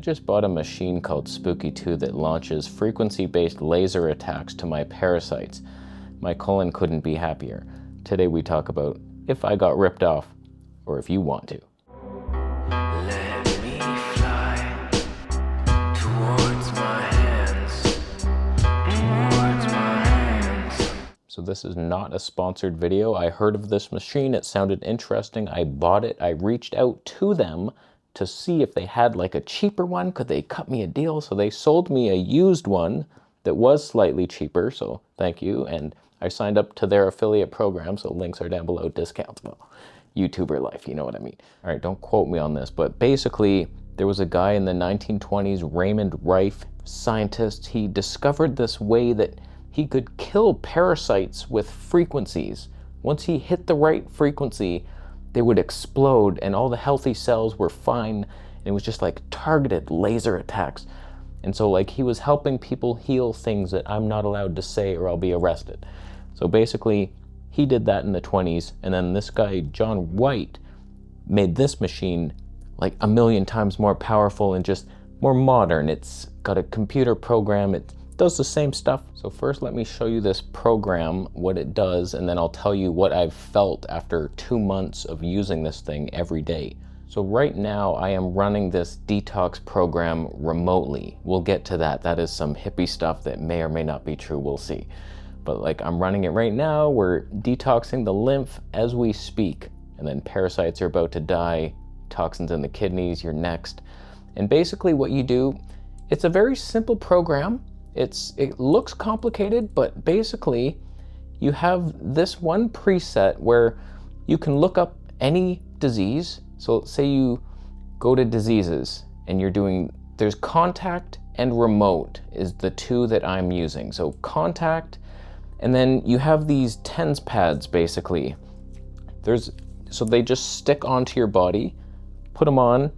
just bought a machine called Spooky2 that launches frequency-based laser attacks to my parasites. My colon couldn't be happier. Today we talk about if I got ripped off, or if you want to. Let me fly towards my hands, towards my hands. So this is not a sponsored video. I heard of this machine, it sounded interesting, I bought it, I reached out to them to see if they had like a cheaper one, could they cut me a deal? So they sold me a used one that was slightly cheaper, so thank you, and I signed up to their affiliate program, so links are down below, discounts, well, YouTuber life, you know what I mean. All right, don't quote me on this, but basically there was a guy in the 1920s, Raymond Rife, scientist, he discovered this way that he could kill parasites with frequencies. Once he hit the right frequency, they would explode and all the healthy cells were fine. And it was just like targeted laser attacks. And so like he was helping people heal things that I'm not allowed to say or I'll be arrested. So basically he did that in the 20s. And then this guy, John White, made this machine like 1,000,000 times more powerful and just more modern. It's got a computer program. It does the same stuff. So first let me show you this program, what it does, and then I'll tell you what I've felt after 2 months of using this thing every day. So right now I am running this detox program remotely. We'll get to that. That is some hippie stuff that may or may not be true, we'll see. But like I'm running it right now, we're detoxing the lymph as we speak, and then parasites are about to die, toxins in the kidneys, you're next. And basically what you do, it's a very simple program. It looks complicated, but basically you have this one preset where you can look up any disease. So say you go to diseases and there's contact and remote is the two that I'm using. So contact, and then you have these TENS pads basically. So they just stick onto your body, put them on,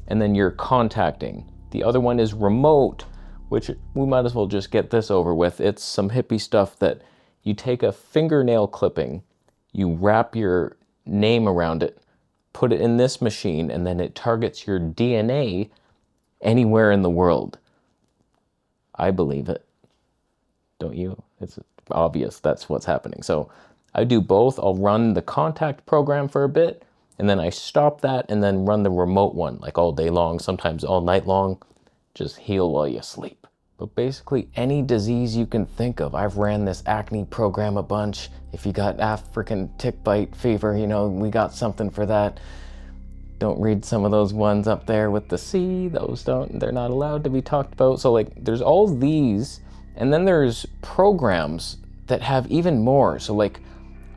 and then you're contacting. The other one is remote, which we might as well just get this over with. It's some hippie stuff that you take a fingernail clipping, you wrap your name around it, put it in this machine, and then it targets your DNA anywhere in the world. I believe it. Don't you? It's obvious that's what's happening. So I do both. I'll run the contact program for a bit, and then I stop that and then run the remote one, like all day long, sometimes all night long. Just heal while you sleep. But basically any disease you can think of. I've ran this acne program a bunch. If you got African tick bite fever, you know, we got something for that. Don't read some of those ones up there with the C, they're not allowed to be talked about. So like there's all these, and then there's programs that have even more. So like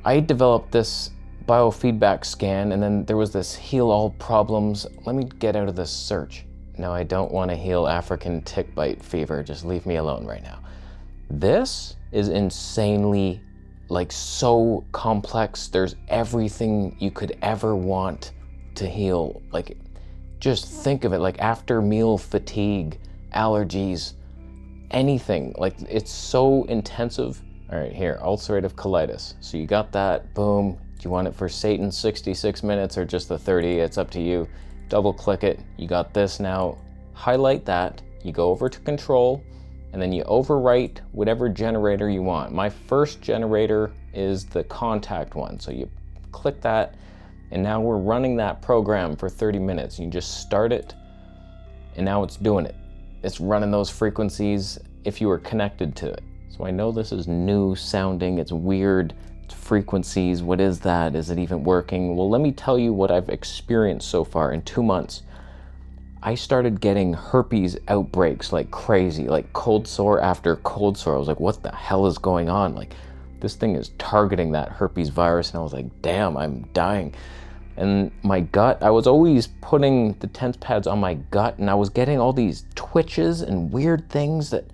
I developed this biofeedback scan, and then there was this heal all problems. Let me get out of this search. No, I don't want to heal African tick bite fever. Just leave me alone right now. This is insanely, like, so complex. There's everything you could ever want to heal. Like, just think of it, like after meal fatigue, allergies, anything. Like, it's so intensive. All right, here, ulcerative colitis. So you got that, boom. Do you want it for Satan's 66 minutes or just the 30? It's up to you. Double click it, you got this now. Highlight that, you go over to control, and then you overwrite whatever generator you want. My first generator is the contact one. So you click that, and now we're running that program for 30 minutes. You just start it, and now it's doing it. It's running those frequencies if you were connected to it. So I know this is new sounding, it's weird. Frequencies, what is that? Is it even working? Well, let me tell you what I've experienced so far in 2 months. I started getting herpes outbreaks like crazy, like cold sore after cold sore. I was like, what the hell is going on? Like, this thing is targeting that herpes virus, and I was like, damn, I'm dying. And my gut, I was always putting the TENS pads on my gut, and I was getting all these twitches and weird things that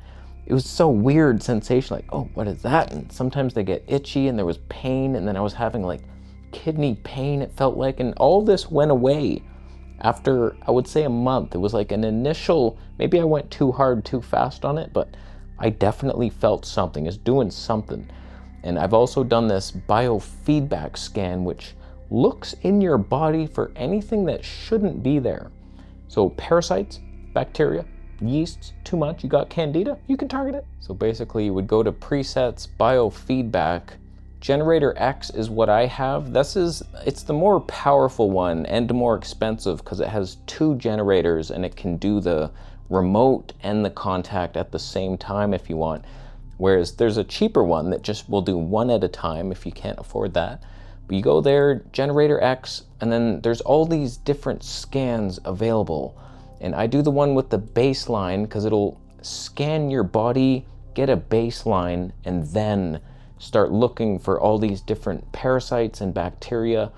it was so weird sensation, like, oh, what is that? And sometimes they get itchy and there was pain, and then I was having like kidney pain, it felt like, and all this went away after, I would say, a month. It was like an initial, maybe I went too hard, too fast on it, but I definitely felt something, it's doing something. And I've also done this biofeedback scan, which looks in your body for anything that shouldn't be there. So parasites, bacteria. Yeast, too much, you got candida, you can target it. So basically you would go to presets, biofeedback. Generator X is what I have. It's the more powerful one and more expensive because it has 2 generators and it can do the remote and the contact at the same time if you want. Whereas there's a cheaper one that just will do 1 at a time if you can't afford that. But you go there, Generator X, and then there's all these different scans available. And I do the one with the baseline because it'll scan your body, get a baseline, and then start looking for all these different parasites and bacteria.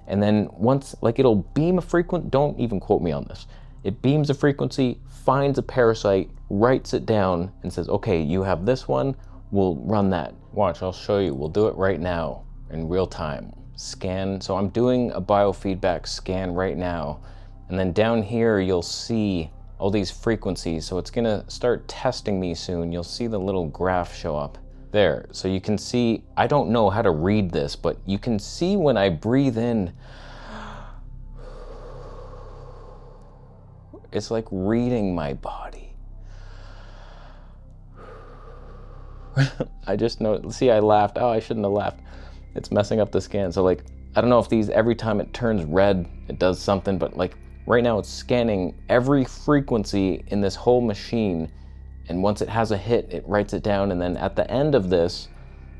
And then once, like, it'll beam a frequency, don't even quote me on this. It beams a frequency, finds a parasite, writes it down, and says, okay, you have this one, we'll run that. Watch, I'll show you. We'll do it right now in real time. Scan. So I'm doing a biofeedback scan right now. And then down here, you'll see all these frequencies. So it's gonna start testing me soon. You'll see the little graph show up there. So you can see, I don't know how to read this, but you can see when I breathe in, it's like reading my body. I just know, see, I laughed. Oh, I shouldn't have laughed. It's messing up the scan. So like, I don't know if these, every time it turns red, it does something, but like right now it's scanning every frequency in this whole machine. And once it has a hit, it writes it down. And then at the end of this,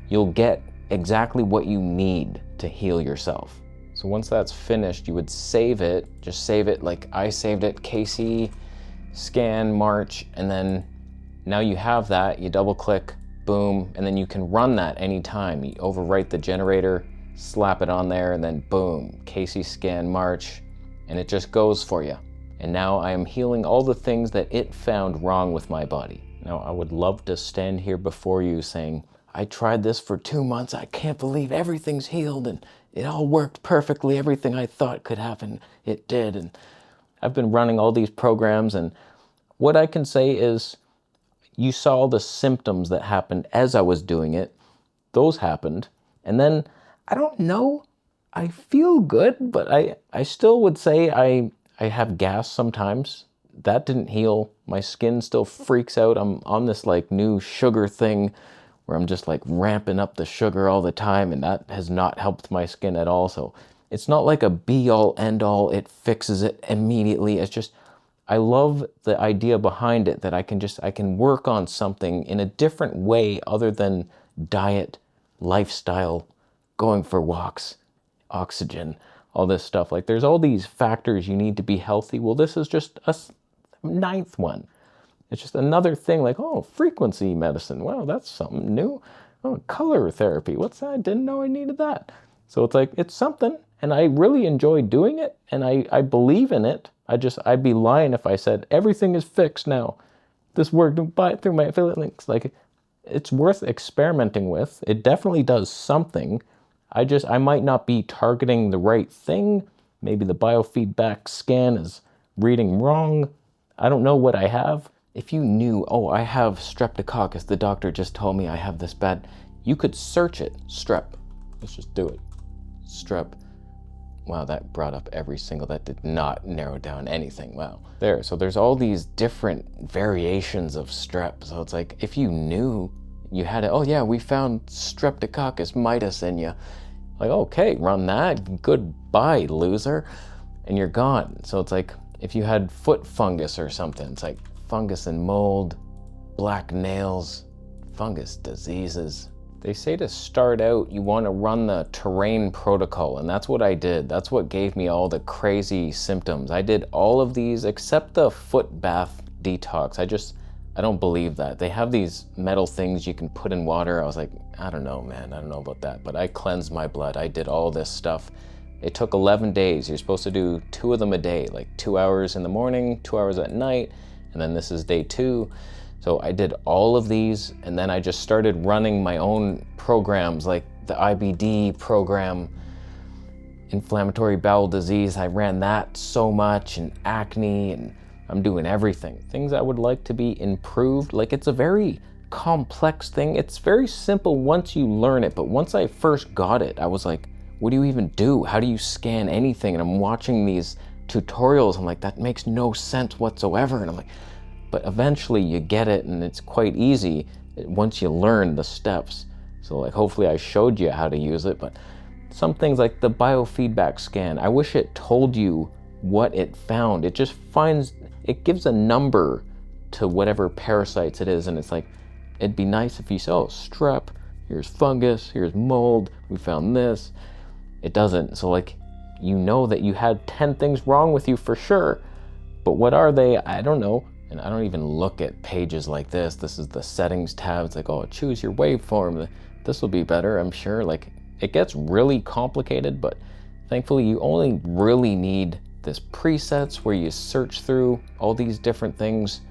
you'll get exactly what you need to heal yourself. So once that's finished, you would save it, just save it like I saved it, KC, scan, March, and then now you have that, you double click, boom, and then you can run that anytime. You overwrite the generator, slap it on there, and then boom, KC scan, March, and it just goes for you. And now I am healing all the things that it found wrong with my body. Now I would love to stand here before you saying, I tried this for 2 months, I can't believe everything's healed and it all worked perfectly, everything I thought could happen, it did. And I've been running all these programs, and what I can say is you saw the symptoms that happened as I was doing it. Those happened. And then, I don't know, I feel good, but I still would say I have gas sometimes. That didn't heal. My skin still freaks out. I'm on this like new sugar thing where I'm just like ramping up the sugar all the time, and that has not helped my skin at all. So it's not like a be all end all, it fixes it immediately. It's just, I love the idea behind it that I can work on something in a different way other than diet, lifestyle, going for walks, oxygen, all this stuff. Like there's all these factors you need to be healthy. Well, this is just a 9th one. It's just another thing like, oh, frequency medicine. Wow, that's something new. Oh, color therapy. What's that? I didn't know I needed that. So it's like, it's something, and I really enjoy doing it, and I believe in it. I'd be lying if I said, everything is fixed now. This worked through my affiliate links. Like, it's worth experimenting with. It definitely does something. I might not be targeting the right thing. Maybe the biofeedback scan is reading wrong. I don't know what I have. If you knew, oh, I have streptococcus, the doctor just told me I have this bad, you could search it, strep. Let's just do it. Strep. Wow, that brought up every single, that did not narrow down anything. Wow. There, so there's all these different variations of strep. So it's like, if you knew you had it, oh yeah, we found streptococcus mitis in you. Like, okay, run that, goodbye, loser. And you're gone. So it's like, if you had foot fungus or something, it's like fungus and mold, black nails, fungus diseases. They say to start out, you want to run the terrain protocol, and that's what I did. That's what gave me all the crazy symptoms. I did all of these except the foot bath detox. I don't believe that. They have these metal things you can put in water. I was like, I don't know, man. I don't know about that. But I cleansed my blood. I did all this stuff. It took 11 days. You're supposed to do 2 of them a day, like 2 hours in the morning, 2 hours at night, and then this is day 2. So I did all of these, and then I just started running my own programs, like the IBD program, inflammatory bowel disease. I ran that so much, and acne, and I'm doing everything. Things I would like to be improved. Like, it's a very complex thing. It's very simple once you learn it, but once I first got it, I was like, what do you even do? How do you scan anything? And I'm watching these tutorials. I'm like, that makes no sense whatsoever. And I'm like, but eventually you get it, and it's quite easy once you learn the steps. So like, hopefully I showed you how to use it, but some things like the biofeedback scan, I wish it told you what it found. It just it gives a number to whatever parasites it is, and it's like, it'd be nice if you said, oh, strep, here's fungus, here's mold, we found this. It doesn't. So like, you know that you had 10 things wrong with you for sure, but what are they? I don't know. And I don't even look at pages like this. This is the settings tab. It's like, oh, choose your waveform. This will be better, I'm sure. Like, it gets really complicated, but thankfully you only really need this presets where you search through all these different things,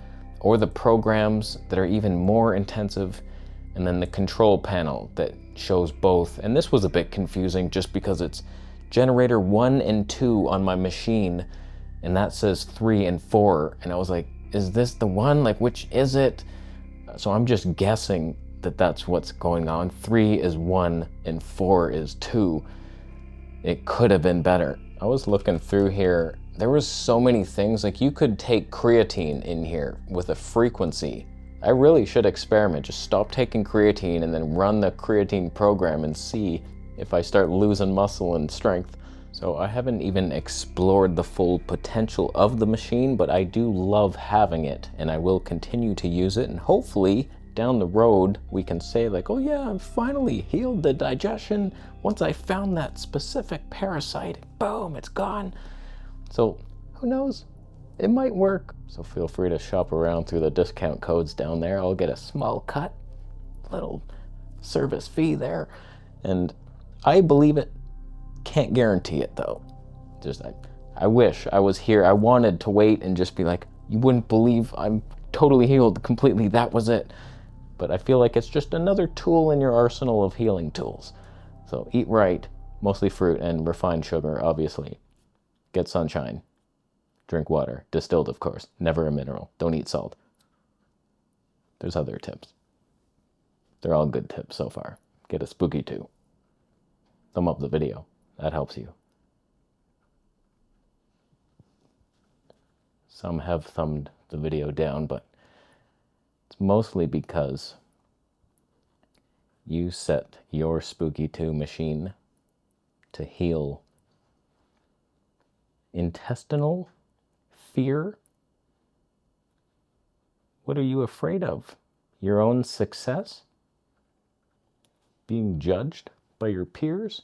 or the programs that are even more intensive, and then the control panel that shows both. And this was a bit confusing just because it's generator 1 and 2 on my machine, and that says 3 and 4. And I was like, is this the one? Like, which is it? So I'm just guessing that that's what's going on. 3 is 1 and 4 is 2. It could have been better. I was looking through here. There was so many things. Like, you could take creatine in here with a frequency. I really should experiment. Just stop taking creatine and then run the creatine program and see if I start losing muscle and strength. So I haven't even explored the full potential of the machine, but I do love having it, and I will continue to use it. And hopefully down the road we can say like, oh yeah, I finally healed the digestion. Once I found that specific parasite, boom, it's gone. So who knows? It might work. So feel free to shop around through the discount codes down there. I'll get a small cut, little service fee there. And I believe it. Can't guarantee it though. Just I wish I was here. I wanted to wait and just be like, you wouldn't believe I'm totally healed completely. That was it. But I feel like it's just another tool in your arsenal of healing tools. So eat right, mostly fruit and refined sugar, obviously. Get sunshine. Drink water, distilled of course, never a mineral. Don't eat salt. There's other tips. They're all good tips so far. Get a Spooky2. Thumb up the video. That helps you. Some have thumbed the video down, but it's mostly because you set your Spooky2 machine to heal intestinal fear. What are you afraid of? Your own success? Being judged by your peers?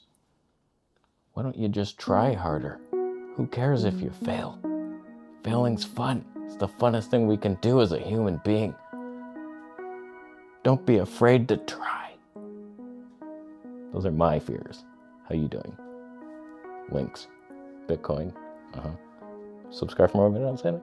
Why don't you just try harder? Who cares if you fail? Failing's fun. It's the funnest thing we can do as a human being. Don't be afraid to try. Those are my fears. How you doing? Links. Bitcoin. Subscribe for more videos on Santa.